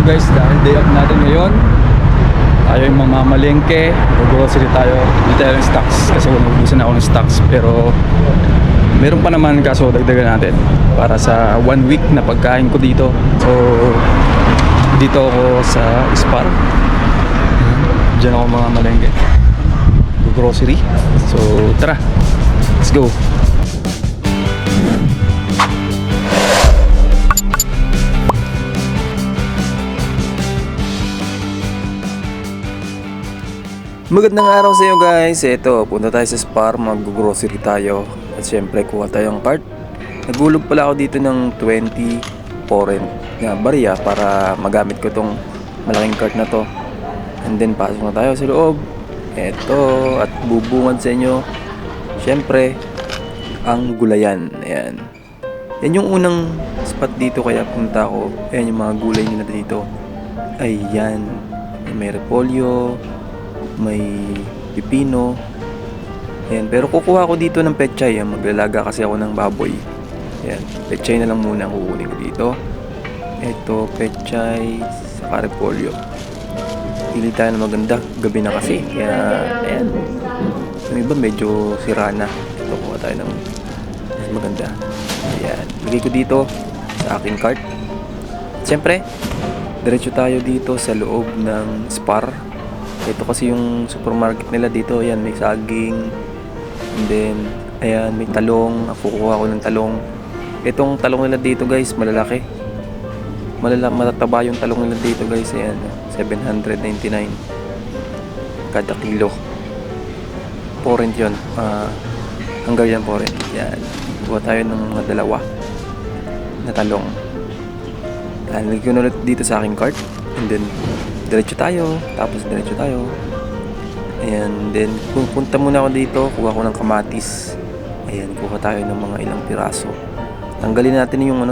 guys, dahil day off natin ngayon, tayo yung mamamalengke, grocery tayo, hindi tayo ng stocks kasi ubusan ako ng stocks, pero meron pa naman, kaso dagdagan natin para sa 1 week na pagkain ko dito. So dito ako sa Spar, diyan ako mamamalengke, grocery. So tara, let's go. Magandang araw sa inyo guys. Ito, punta tayo sa Spar, mag-grocery tayo. At syempre, kuha tayong cart. Nagulog pala ako dito ng 20 foreign na barya para magamit ko tong malaking cart na to. And then, pasok na tayo sa loob. Ito, at bubungad sa inyo, syempre, ang gulayan. Ayan. Yan yung unang spot dito kaya punta ako. Ayan yung mga gulay nila dito. Ayan. May repolyo, may pipino. Ayan, pero kukuha ko dito ng pechay. Maglalaga kasi ako ng baboy. Ayan, pechay na lang muna ang kukunin ko dito. Ito, pechay sa repolyo. Pili tayo na maganda. Gabi na kasi. Kaya, ayan. Yung iba medyo sira na. Ito, kuha tayo ng mas maganda. Ayan, lagay ko dito sa aking cart. Siyempre, diretso tayo dito sa loob ng Spar. Ito kasi yung supermarket nila dito. Ayan, may saging. And then, ayan, may talong. Kukuha ko ng talong. Itong talong nila dito guys, malalaki. Matataba yung talong nila dito guys. Ayan, 799 kada kilo. Porent yun. Hungarian porent. Ayan, kuha tayo ng mga dalawa na talong. Ayan, lagay ko na ulit dito sa aking cart. And then, diretso tayo, tapos diretso tayo. Ayan, then pupunta muna ako dito, kuha ko ng kamatis. Ayan, kuha tayo ng mga ilang piraso. Tanggalin natin yung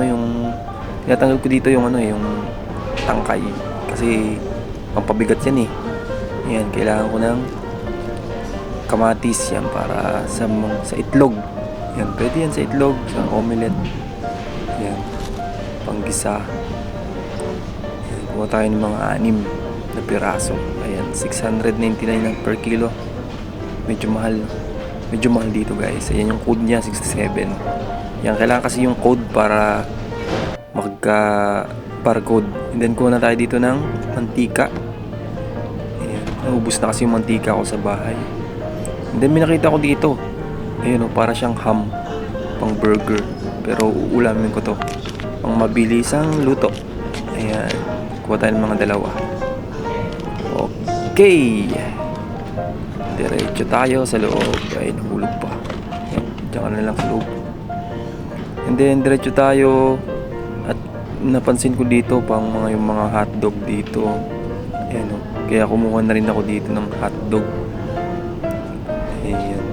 tinatanggal ko dito yung yung tangkay kasi pampabigat yan eh. Ayan, kailangan ko ng kamatis yan para sa itlog. Ayan, pwede yan sa itlog, sa omelette. Ayan, panggisa. Ayan, kuha tayo ng mga 6 na piraso. Ayan, 699 lang per kilo. Medyo mahal. Medyo mahal dito guys. Ayan yung code niya, 67. Yan, kailangan kasi yung code para magka-barcode. And then kuha na tayo dito ng mantika. Ayan, naubos na kasi yung mantika ko sa bahay. And then may nakita ko dito. Ayan o, para siyang ham. Pang burger. Pero uulamin ko to. Pang mabilisang luto. Ayan, kuha tayo ng mga dalawa. Okay, diretso tayo sa loob. Ay, nahulog pa. Diyan ka na lang sa loob. And then diretso tayo. At napansin ko dito pang yung mga hotdog dito. Ayan o, kaya kumuha na rin ako dito ng hotdog. Ayan,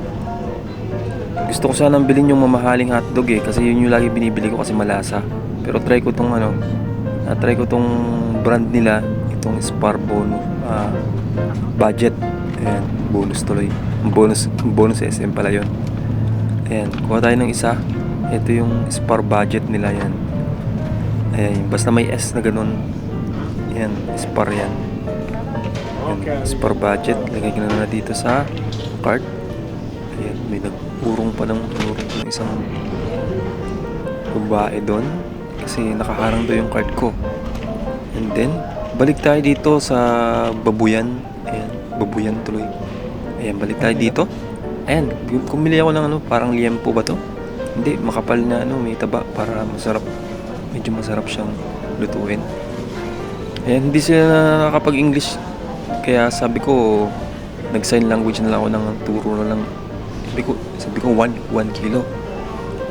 gusto ko sanang bilhin yung mamahaling hotdog eh, kasi yun yung lagi binibili ko kasi malasa. Pero try ko tong brand nila, itong Spar budget. Ayan, bonus tuloy. Bonus SM pala yun. Ayan, kuha tayo ng isa. Ito yung Spar budget nila yan. Ayan, basta may S na ganun. Ayan, Spar yan. Ayan, Spar budget. Lagay ko na dito sa cart. Ayan, may nagpurong pa ng isang babae doon kasi nakaharang doon yung cart ko. And then balik tayo dito sa babuyan. Ayan, babuyan tuloy. Ayan, balik tayo dito. Ayan, kumili ako ng parang liempo ba to? Hindi, makapal na may taba para masarap. Medyo masarap siyang lutuin. Ayan, hindi sila nakakapag-English. Kaya sabi ko, nag-sign language na lang ako ng turo na lang. Sabi ko 1 kilo.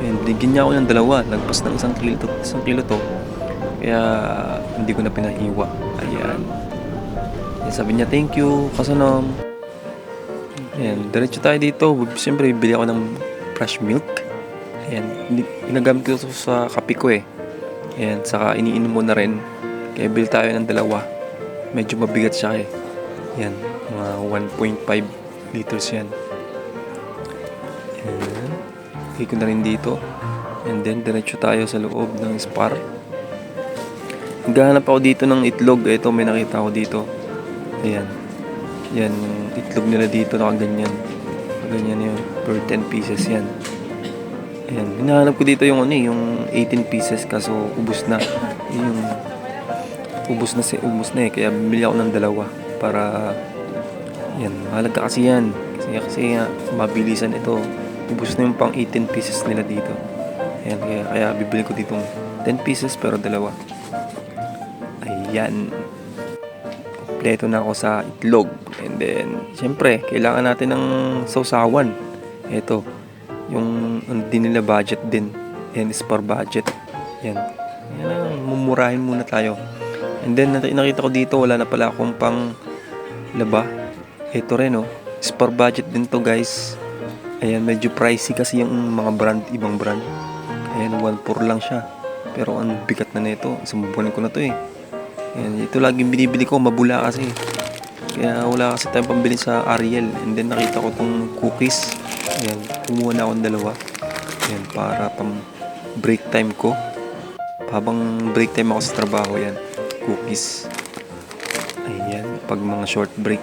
Ayan, bigyan niya ako ng dalawa. Lagpas ng 1 kilo to. Kaya hindi ko na pinahiwa. Ayan. Sabi niya, thank you, kasanom. Ayan, diretso tayo dito. Siyempre, bibili ako ng fresh milk. Ayan, ginagamit ko sa kape ko eh. Ayan, saka iniinom mo na rin. Kaya bili tayo ng dalawa. Medyo mabigat siya eh. Ayan, mga 1.5 liters yan. Ayan, higit ko na rin dito. And then, diretso tayo sa loob ng Spar. Naghahanap ako dito ng itlog. Ito, may nakita ako dito. Ayan. Yan, yung itlog nila dito nakaganyan. Ganyan yun. Per 10 pieces yan. Ayan. Hinahanap ko dito yung yung 18 pieces kaso ubos na. Yung ubos na eh. Kaya bumili ako ng dalawa para yan. Mahalaga kasi yan. Kasi mabilisan ito. Ubos na yung pang 18 pieces nila dito. Ayan. Kaya bibili ko ditong 10 pieces pero dalawa. Ayan. Kompleto na ako sa itlog. And then, syempre, kailangan natin ng sausawan. Ito, yung din nila budget din. Yan is per budget. Yan. Yan, mumurahin muna tayo. And then, nakita ko dito, wala na pala akong pang laba. Ito rin, is per budget din to, guys. Ayan, medyo pricey kasi yung mga brand, ibang brand. Ayan, 1.4 lang siya. Pero ang bigat na nito. Isang buwan ko na to eh. Ayan, ito laging binibili ko, mabula kasi. Kaya wala kasi tayong pambili sa Ariel. And then nakita ko tong cookies. Ayan, kumuha na akong dalawa. Ayan, para pang break time ko. Habang break time ako sa trabaho, yan. Cookies. Ayan, pag mga short break.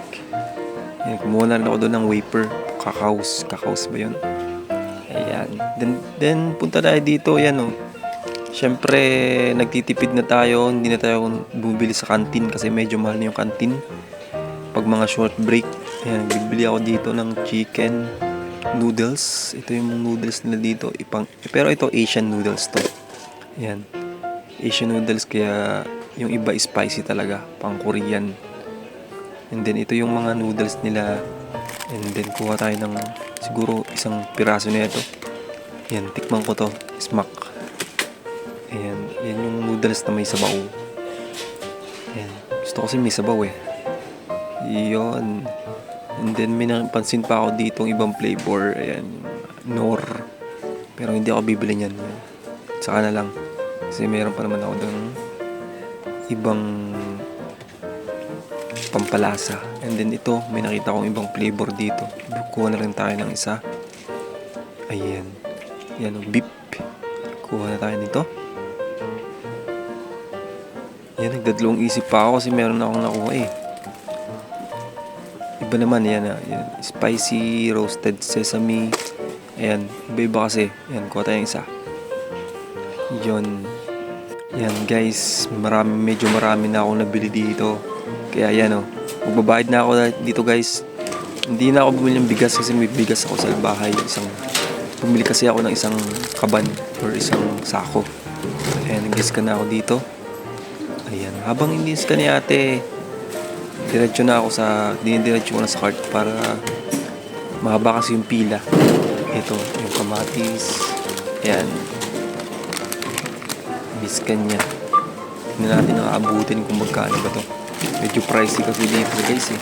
Ayan, kumuha na rin ako doon ng wafer. Kakaos. Kakaos ba yun? Ayan. Then punta tayo dito. Ayan Siyempre, nagtitipid na tayo. Hindi na tayo bumibili sa kantin kasi medyo mahal na yung kantin. Pag mga short break, ayan, bibili ako dito ng chicken noodles. Ito yung noodles nila dito. Pero ito Asian noodles to. Ayan. Asian noodles kaya yung iba spicy talaga. Pang Korean. And then ito yung mga noodles nila. And then kuha tayo ng siguro isang piraso na ito. Ayan, tikman ko to. Smack. Ayan, yan yung noodles na may sabaw. Ayan, gusto ko kasi may sabaw eh. Yun. And then may napansin pa ako dito ng ibang flavor. Ayan, Nor. Pero hindi ako bibili niyan. Saka na lang. Kasi meron pa naman ako ng ibang pampalasa. And then ito, may nakita akong ibang flavor dito. Kuha na lang tayo ng isa. Ayan. Yan beef. Kuha na tayo nito. Yan, nagdadalawang isip pa ako kasi meron akong nakuha eh. Iba naman, yan. Spicy roasted sesame. Ayan, iba kasi. Yan, kuha tayong isa. Yun. Yan guys, medyo marami na akong nabili dito. Kaya yan magbabayad na ako dito guys. Hindi na ako bumili ng bigas kasi may bigas ako sa bahay. Bumili kasi ako ng isang kaban or isang sako. Ayan, nag-scan na ako dito. Ayan, habang ini-scan ni ate, dinidiretso ko na sa cart para mahaba kasi yung pila. Ito, yung kamatis. Ayan. I-scan niya. Hindi natin nakaabutin kung magkano ba to. Medyo pricey kasi dito guys eh.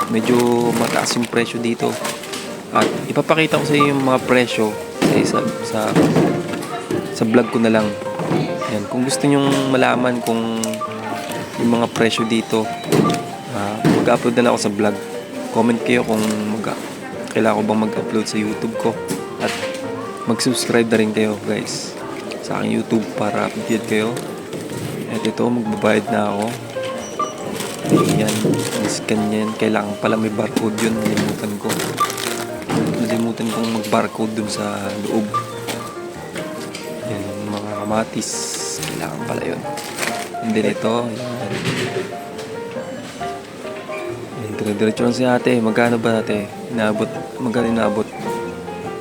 Medyo mataas yung presyo dito. At ipapakita ko sa inyo yung mga presyo sa vlog ko na lang. Ayan, kung gusto nyong malaman kung yung mga presyo dito, mag-upload na lang ako sa vlog. Comment kayo kung kailangan ko bang mag-upload sa YouTube ko. At mag-subscribe na rin kayo guys sa aking YouTube para update kayo. At ito, magbabayad na ako. Ayan, scan yan. Kailangan pala may barcode yun. Nalimutan kong mag-barcode dun sa loob. Yan, mga kamatis. Kailangan pala yun. And then ito, yan, dire-diretso lang si ate. Magkano ba ate? Magkano inaabot?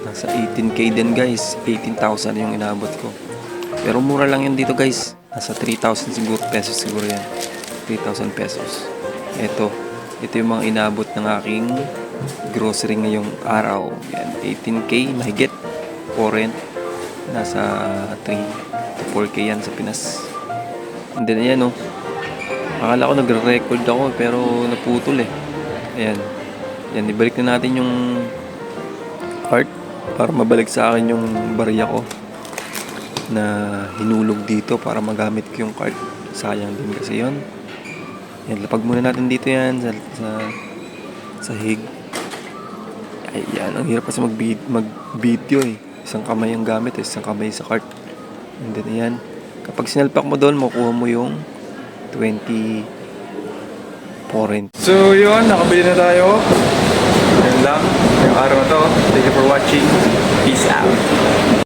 Nasa 18k din guys. 18,000 yung inaabot ko. Pero mura lang yun dito guys. Nasa 3,000 pesos siguro yan. 3,000 pesos. Ito yung mga inaabot ng aking grocery ngayong araw. Yan, 18k mahigit. Foreign. Nasa 4k yan sa Pinas. And then ayan akala ko nagre-record ako pero naputol eh. Ayan. Yan, ibalik na natin yung cart para mabalik sa akin yung barya ko na hinulog dito para magamit ko yung cart. Sayang din kasi yun. Yan, lapag muna natin dito yan sa hig. Ayan, ang hirap kasi mag-video eh. Isang kamay ang gamit isang kamay sa cart. And then ayan, kapag sinalpak mo doon, makuha mo yung 20 foreign. So yun, nakabili na tayo. Yan lang, yung araw na to. Thank you for watching. Peace out.